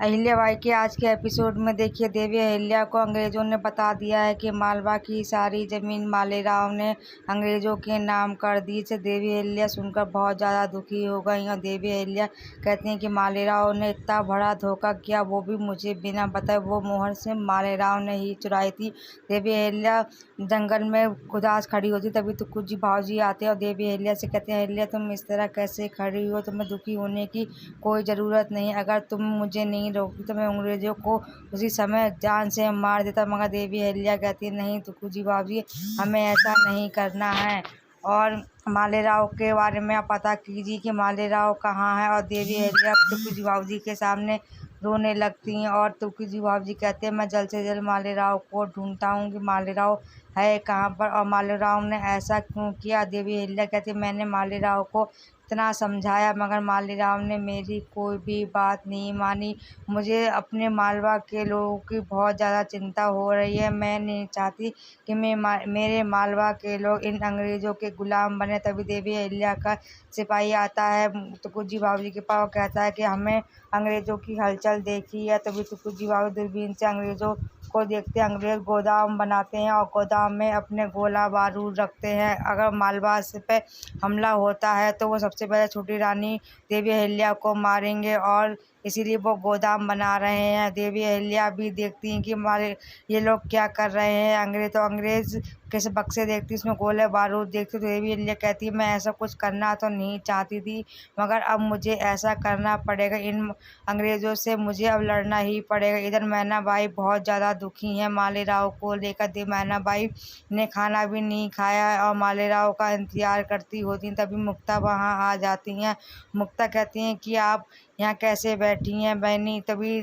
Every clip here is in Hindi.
अहिल्या बाई के आज के एपिसोड में देखिए, देवी अहिल्या को अंग्रेजों ने बता दिया है कि मालवा की सारी जमीन मालेराव ने अंग्रेजों के नाम कर दी। से देवी अहिल्या सुनकर बहुत ज़्यादा दुखी हो गई और देवी अहिल्या कहती हैं कि मालेराव ने इतना बड़ा धोखा किया, वो भी मुझे बिना बताए। वो मोहर से मालेराव ने ही चुराई थी। देवी अहिल्या जंगल में उदास खड़ी होती, तभी तुक्कू जी भावजी आते हैं और देवी अहिल्या से कहते हैं, अहिल्या तुम इस तरह कैसे खड़ी हो, तुम्हें दुखी होने की कोई ज़रूरत नहीं। अगर तुम मुझे नहीं रोकती तो मैं अंग्रेजों को उसी समय जान से मार देता। मगर देवी अहिल्या कहती है, नहीं तुक्कू जी भावजी, हमें ऐसा नहीं करना है। और मालेराव के बारे में आप पता कीजिए कि मालेराव कहाँ है। और देवी अहिल्या तुक्कू जी भावजी के सामने रोने लगती हैं और तुक्कू जी भावजी कहते हैं, मैं जल्द से जल्द मालेराव को ढूंढता हूँ कि मालेराव है कहाँ पर और मालेराव ने ऐसा क्यों किया। देवी अहिल्या कहती है, मैंने मालेराव को इतना समझाया मगर मालेराव ने मेरी कोई भी बात नहीं मानी। मुझे अपने मालवा के लोगों की बहुत ज़्यादा चिंता हो रही है। मैं नहीं चाहती कि मेरे मालवा के लोग इन अंग्रेज़ों के गुलाम बने। तभी देवी अहिल्या का सिपाही आता है तुक्कू जी बावली के पास, कहता है कि हमें अंग्रेज़ों की हलचल देखी है। तभी तुक्कू जी बावली दूरबीन से अंग्रेज़ों को देखते हैं। अंग्रेज़ गोदाम बनाते हैं और गोदाम में अपने गोला बारूद रखते हैं। अगर मालवा से पे हमला होता है तो वो सबसे पहले छोटी रानी देवी अहिल्या को मारेंगे और इसीलिए वो गोदाम बना रहे हैं। देवी अहिल्या भी देखती हैं कि हमारे ये लोग क्या कर रहे हैं। अंग्रेज़ कैसे बक्से देखती, उसमें गोले बारूद देखती तो देवी अहिल्या कहती है, मैं ऐसा कुछ करना तो नहीं चाहती थी मगर अब मुझे ऐसा करना पड़ेगा। इन अंग्रेज़ों से मुझे अब लड़ना ही पड़ेगा। इधर मैना बाई बहुत ज़्यादा दुखी हैं मालेराव को लेकर। मैना बाई ने खाना भी नहीं खाया और मालेराव का इंतज़ार करती होती। तभी मुक्ता वहाँ आ जाती हैं। मुक्ता कहती हैं कि आप यहाँ कैसे बैठी हैं बहनी। तभी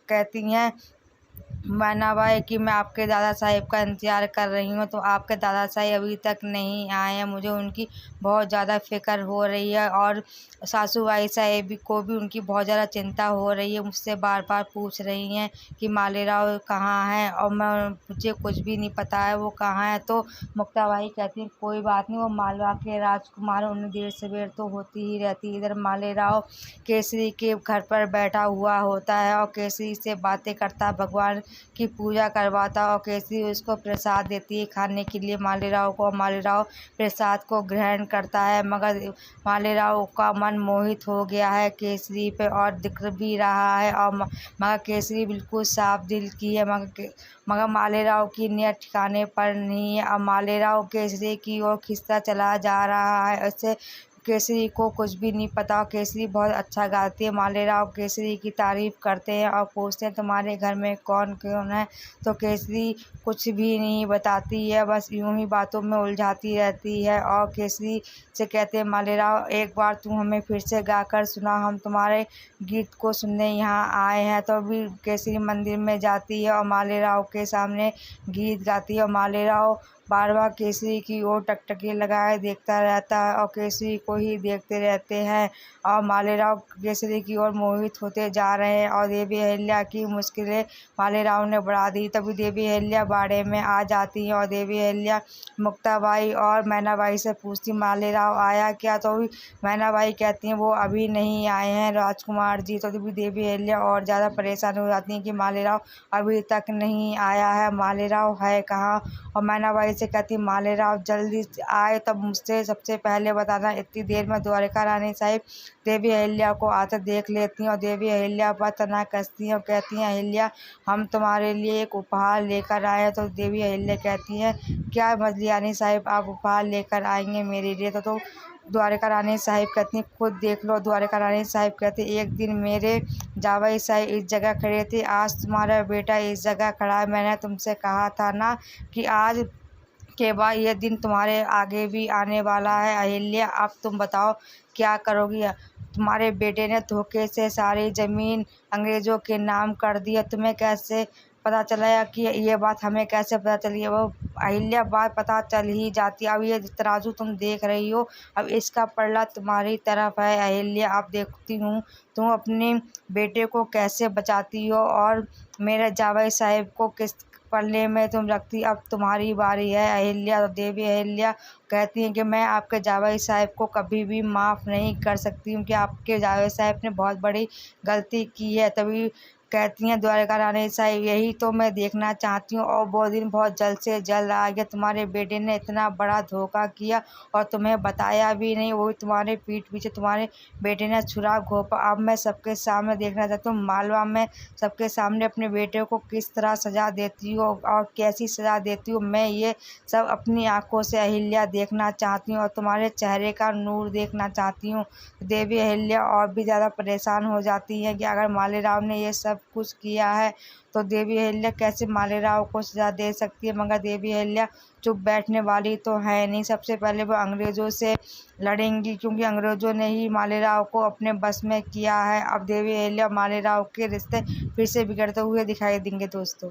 कहती हैं मैना बाई कि मैं आपके दादा साहिब का इंतज़ार कर रही हूँ, तो आपके दादा साहिब अभी तक नहीं आए हैं। मुझे उनकी बहुत ज़्यादा फ़िक्र हो रही है और सासू बाई साहिब को भी उनकी बहुत ज़्यादा चिंता हो रही है। मुझसे बार बार पूछ रही हैं कि मालेराव कहाँ हैं और मुझे कुछ भी नहीं पता है वो कहाँ है। तो मुक्ता बाई कहती हैं, कोई बात नहीं, वो मालवा के राजकुमार, उन्हें देर सवेर तो होती ही रहती है। इधर मालेराव केसरी के घर पर बैठा हुआ होता है और केसरी से बातें करता, भगवान की पूजा करवाता और केसरी उसको प्रसाद देती है खाने के लिए मालेराव को। मालेराव प्रसाद को ग्रहण करता है मगर मालेराव का मन मोहित हो गया है केसरी पे और दिख भी रहा है और मगर केसरी बिल्कुल साफ दिल की है। मगर मालेराव की नीयत ठिकाने पर नहीं है। अब मालेराव केसरी की ओर खिंचता चला जा रहा है। उससे केसरी को कुछ भी नहीं पता। केसरी बहुत अच्छा गाती है। मालेराव केसरी की तारीफ़ करते हैं और पूछते हैं, तुम्हारे घर में कौन कौन है। तो केसरी कुछ भी नहीं बताती है, बस यूं ही बातों में उलझाती रहती है। और केसरी से कहते हैं, मालेराव एक बार तुम हमें फिर से गाकर सुना, हम तुम्हारे गीत को सुनने यहाँ आए हैं। तो अभी केसरी मंदिर में जाती है और मालेराव के सामने गीत गाती है और मालेराव बार बार केसरी की ओर टकटकी लगाए देखता रहता है और केसरी को ही देखते रहते हैं और मालेराव केसरी की ओर मोहित होते जा रहे हैं और देवी अहिल्या की मुश्किलें मालेराव ने बढ़ा दी। तभी देवी अहिल्या बाड़े में आ जाती हैं और देवी अहिल्या मुक्ताबाई और मैनाबाई से पूछती, मालेराव आया क्या। तो मैनाबाई कहती हैं, वो अभी नहीं आए हैं राजकुमार जी। तो तभी देवी अहिल्या और ज़्यादा परेशान हो जाती हैं कि मालेराव अभी तक नहीं आया है, मालेराव है कहाँ। और मैनाबाई से कहती, मालेराव जल्दी आए तब मुझसे सबसे पहले बताना। इतनी देर में द्वारिका रानी साहिब देवी अहिल्या को आते देख लेती हैं और देवी अहिल्या पर तना कसती हैं और कहती हैं, अहिल्या हम तुम्हारे लिए एक उपहार लेकर आए हैं। तो देवी अहिल्या कहती हैं, क्या मजली रानी साहिब आप उपहार लेकर आएंगे मेरे लिए। तो द्वारिका रानी साहिब कहती हैं, खुद देख लो। द्वारिका रानी साहिब कहती, एक दिन मेरे जावई साहिब इस जगह खड़े थे, आज तुम्हारा बेटा इस जगह खड़ा है। मैंने तुमसे कहा था ना कि आज के बाद यह दिन तुम्हारे आगे भी आने वाला है। अहिल्या अब तुम बताओ क्या करोगी। तुम्हारे बेटे ने धोखे से सारी ज़मीन अंग्रेज़ों के नाम कर दी है, तुम्हें कैसे पता चला कि ये बात हमें कैसे पता चली है। वो अहिल्या बात पता चल ही जाती है। अब ये तराजू तुम देख रही हो, अब इसका पलड़ा तुम्हारी तरफ है अहिल्या। अब देखती हूँ तुम अपने बेटे को कैसे बचाती हो और मेरे जावई साहिब को पल्ले में तुम रखती, अब तुम्हारी बारी है अहिल्या। तो देवी अहिल्या कहती हैं कि मैं आपके जावई साहब को कभी भी माफ़ नहीं कर सकती हूँ कि आपके जावई साहब ने बहुत बड़ी गलती की है। तभी कहती हैं द्वारका रानी साहब, यही तो मैं देखना चाहती हूँ और वो दिन बहुत जल्द से जल्द आ गया। तुम्हारे बेटे ने इतना बड़ा धोखा किया और तुम्हें बताया भी नहीं, वो तुम्हारे पीठ पीछे तुम्हारे बेटे ने छुरा घोंपा। अब मैं सबके सामने देखना चाहती हूँ मालवा में सबके सामने अपने बेटे को किस तरह सजा देती हूँ और कैसी सजा देती हूँ, मैं ये सब अपनी आंखों से अहिल्या देखना चाहती हूँ और तुम्हारे चेहरे का नूर देखना चाहती हूँ। देवी अहिल्या और भी ज़्यादा परेशान हो जाती हैं कि अगर मालेराव ने ये सब कुछ किया है तो देवी अहिल्या कैसे मालेराव को सजा दे सकती है। मगर देवी अहिल्या चुप बैठने वाली तो है नहीं। सबसे पहले वो अंग्रेज़ों से लड़ेंगी, क्योंकि अंग्रेज़ों ने ही मालेराव को अपने बस में किया है। अब देवी अहिल्या मालेराव के रिश्ते फिर से बिगड़ते हुए दिखाई देंगे दोस्तों।